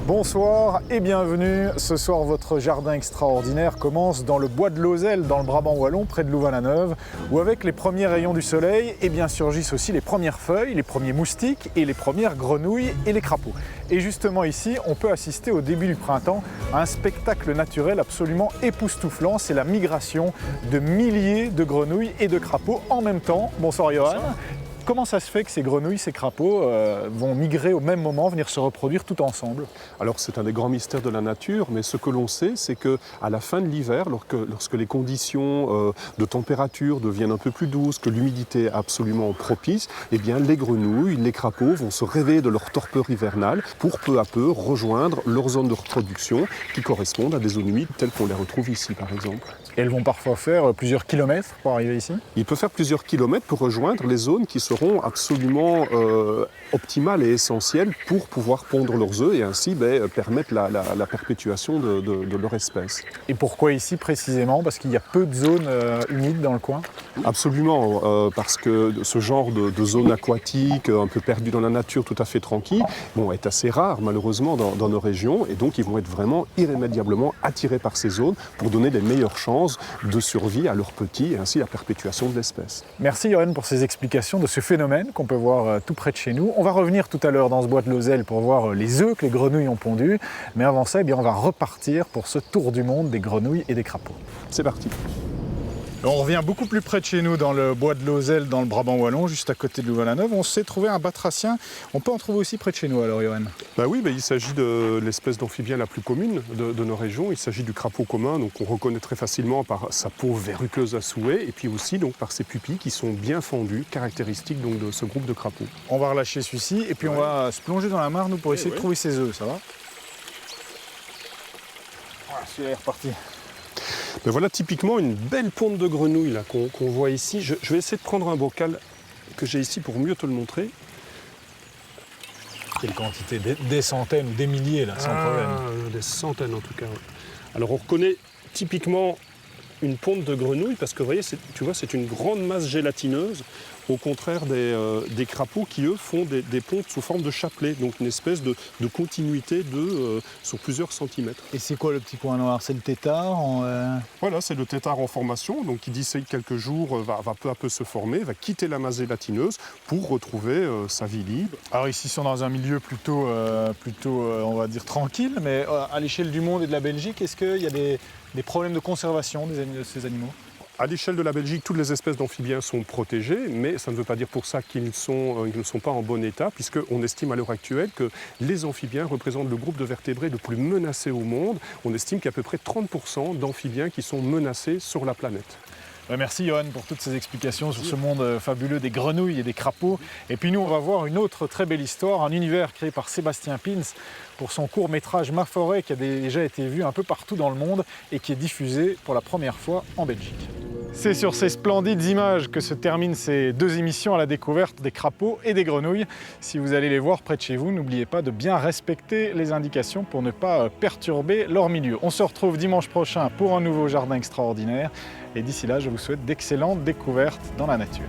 Bonsoir et bienvenue. Ce soir, votre jardin extraordinaire commence dans le bois de Lozelle, dans le Brabant wallon, près de Louvain-la-Neuve, où avec les premiers rayons du soleil, surgissent aussi les premières feuilles, les premiers moustiques et les premières grenouilles et les crapauds. Et justement ici, on peut assister au début du printemps à un spectacle naturel absolument époustouflant. C'est la migration de milliers de grenouilles et de crapauds en même temps. Bonsoir Johan. Bonsoir. Comment ça se fait que ces grenouilles, ces crapauds vont migrer au même moment, venir se reproduire tout ensemble? Alors c'est un des grands mystères de la nature, mais ce que l'on sait, c'est qu'à la fin de l'hiver, lorsque les conditions de température deviennent un peu plus douces, que l'humidité est absolument propice, eh bien les grenouilles, les crapauds vont se réveiller de leur torpeur hivernale pour peu à peu rejoindre leur zone de reproduction qui correspondent à des zones humides telles qu'on les retrouve ici par exemple. Et elles vont parfois faire plusieurs kilomètres pour arriver ici? Il peut faire plusieurs kilomètres pour rejoindre les zones qui seront absolument optimales et essentielles pour pouvoir pondre leurs œufs et ainsi permettre la perpétuation de leur espèce. Et pourquoi ici précisément? Parce qu'il y a peu de zones humides dans le coin? Absolument, parce que ce genre de zone aquatique, un peu perdue dans la nature, tout à fait tranquille, est assez rare malheureusement dans nos régions et donc ils vont être vraiment irrémédiablement attirés par ces zones pour donner les meilleures chances de survie à leurs petits et ainsi la perpétuation de l'espèce. Merci Johan pour ces explications de ce phénomène qu'on peut voir tout près de chez nous. On va revenir tout à l'heure dans ce bois de Lozelle pour voir les œufs que les grenouilles ont pondus, mais avant ça, on va repartir pour ce tour du monde des grenouilles et des crapauds. C'est parti. On revient beaucoup plus près de chez nous dans le bois de Lozelle, dans le Brabant wallon, juste à côté de Louvain-la-Neuve. On s'est trouvé un batracien. On peut en trouver aussi près de chez nous alors, Johan? Oui, il s'agit de l'espèce d'amphibien la plus commune de nos régions. Il s'agit du crapaud commun, donc on reconnaît très facilement par sa peau verruqueuse à souhait et puis aussi donc, par ses pupilles qui sont bien fendues, caractéristiques donc, de ce groupe de crapauds. On va relâcher celui-ci et puis on va se plonger dans la mare nous pour essayer de trouver ses œufs, ça va? Voilà, celui-là est reparti. Mais voilà typiquement une belle ponte de grenouille là, qu'on voit ici. Je vais essayer de prendre un bocal que j'ai ici pour mieux te le montrer. Quelle quantité? Des centaines ou des milliers là, sans problème. Des centaines en tout cas. Ouais. Alors on reconnaît typiquement une ponte de grenouille parce que vous voyez, tu vois, c'est une grande masse gélatineuse, au contraire des crapauds qui eux font des pontes sous forme de chapelet, donc une espèce de continuité sur plusieurs centimètres. Et c'est quoi le petit point noir? C'est le tétard Voilà, c'est le tétard en formation, donc qui d'ici quelques jours va peu à peu se former, va quitter la masse gélatineuse pour retrouver sa vie libre. Alors ici, ils sont dans un milieu plutôt on va dire tranquille, mais à l'échelle du monde et de la Belgique, est-ce qu'il y a des problèmes de conservation de ces animaux? À l'échelle de la Belgique, toutes les espèces d'amphibiens sont protégées, mais ça ne veut pas dire pour ça qu'ils ne sont pas en bon état, puisqu'on estime à l'heure actuelle que les amphibiens représentent le groupe de vertébrés le plus menacé au monde. On estime qu'il y a à peu près 30% d'amphibiens qui sont menacés sur la planète. Merci Johan pour toutes ces explications sur ce monde fabuleux des grenouilles et des crapauds. Et puis nous, on va voir une autre très belle histoire, un univers créé par Sébastien Pins pour son court-métrage Ma forêt qui a déjà été vu un peu partout dans le monde et qui est diffusé pour la première fois en Belgique. C'est sur ces splendides images que se terminent ces deux émissions à la découverte des crapauds et des grenouilles. Si vous allez les voir près de chez vous, n'oubliez pas de bien respecter les indications pour ne pas perturber leur milieu. On se retrouve dimanche prochain pour un nouveau jardin extraordinaire. Et d'ici là, je vous souhaite d'excellentes découvertes dans la nature.